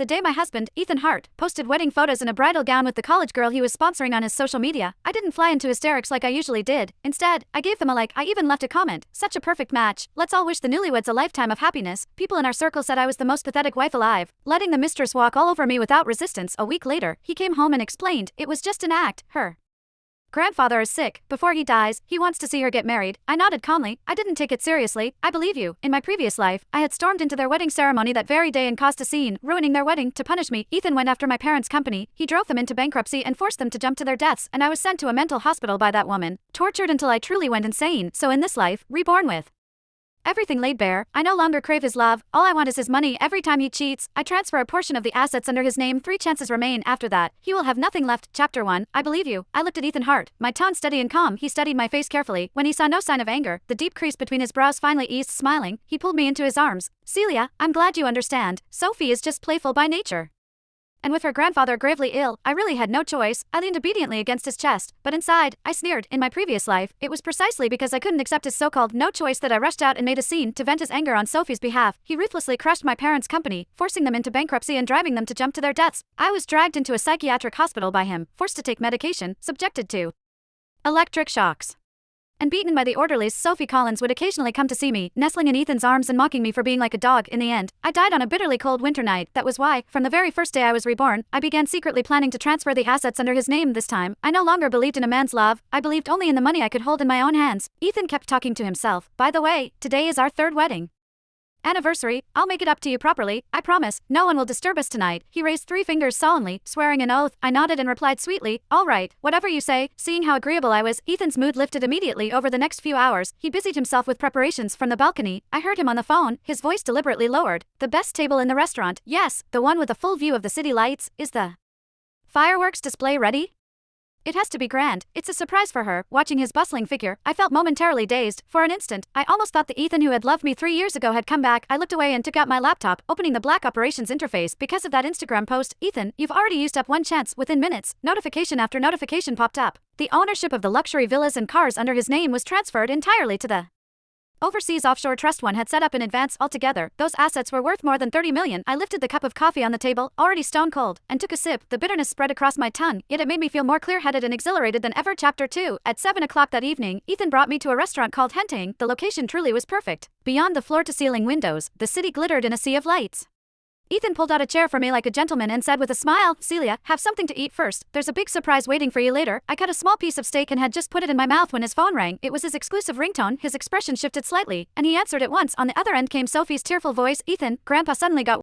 The day my husband, Ethan Hart, posted wedding photos in a bridal gown with the college girl he was sponsoring on his social media, I didn't fly into hysterics like I usually did. Instead, I gave them a like. I even left a comment. Such a perfect match. Let's all wish the newlyweds a lifetime of happiness. People in our circle said I was the most pathetic wife alive, letting the mistress walk all over me without resistance. A week later, he came home and explained it was just an act. Her grandfather is sick. Before he dies, he wants to see her get married. I nodded calmly. I didn't take it seriously. I believe you. In my previous life, I had stormed into their wedding ceremony that very day and caused a scene, ruining their wedding. To punish me, Ethan went after my parents' company. He drove them into bankruptcy and forced them to jump to their deaths, and I was sent to a mental hospital by that woman, tortured until I truly went insane. So in this life, reborn with everything laid bare, I no longer crave his love. All I want is his money. Every time he cheats, I transfer a portion of the assets under his name. 3 chances remain. After that, he will have nothing left. Chapter 1. I believe you. I looked at Ethan Hart, my tone steady and calm. He studied my face carefully. When he saw no sign of anger, the deep crease between his brows finally eased. Smiling, he pulled me into his arms. Celia, I'm glad you understand. Sophie is just playful by nature. And with her grandfather gravely ill, I really had no choice. I leaned obediently against his chest, but inside, I sneered. In my previous life, it was precisely because I couldn't accept his so-called no choice that I rushed out and made a scene to vent his anger on Sophie's behalf. He ruthlessly crushed my parents' company, forcing them into bankruptcy and driving them to jump to their deaths. I was dragged into a psychiatric hospital by him, forced to take medication, subjected to electric shocks, and beaten by the orderlies. Sophie Collins would occasionally come to see me, nestling in Ethan's arms and mocking me for being like a dog. In the end, I died on a bitterly cold winter night. That was why, from the very first day I was reborn, I began secretly planning to transfer the assets under his name. This time, I no longer believed in a man's love. I believed only in the money I could hold in my own hands. Ethan kept talking to himself. By the way, today is our 3rd wedding anniversary. I'll make it up to you properly, I promise. No one will disturb us tonight. He raised 3 fingers solemnly, swearing an oath. I nodded and replied sweetly, all right, whatever you say. Seeing how agreeable I was, Ethan's mood lifted immediately. Over the next few hours, he busied himself with preparations. From the balcony, I heard him on the phone, his voice deliberately lowered. The best table in the restaurant, yes, the one with a full view of the city lights. Is the fireworks display ready? It has to be grand. It's a surprise for her. Watching his bustling figure, I felt momentarily dazed. For an instant, I almost thought the Ethan who had loved me 3 years ago had come back. I looked away and took out my laptop, opening the black operations interface. Because of that Instagram post, Ethan, you've already used up 1 chance. Within minutes, notification after notification popped up. The ownership of the luxury villas and cars under his name was transferred entirely to the overseas offshore trust one had set up in advance. Altogether, those assets were worth more than 30 million. I lifted the cup of coffee on the table, already stone cold, and took a sip. The bitterness spread across my tongue, yet it made me feel more clear-headed and exhilarated than ever. Chapter 2. At 7 o'clock that evening, Ethan brought me to a restaurant called Henting. The location truly was perfect. Beyond the floor-to-ceiling windows, the city glittered in a sea of lights. Ethan pulled out a chair for me like a gentleman and said with a smile, Celia, have something to eat first. There's a big surprise waiting for you later. I cut a small piece of steak and had just put it in my mouth when his phone rang. It was his exclusive ringtone. His expression shifted slightly, and he answered at once. On the other end came Sophie's tearful voice, Ethan, Grandpa suddenly got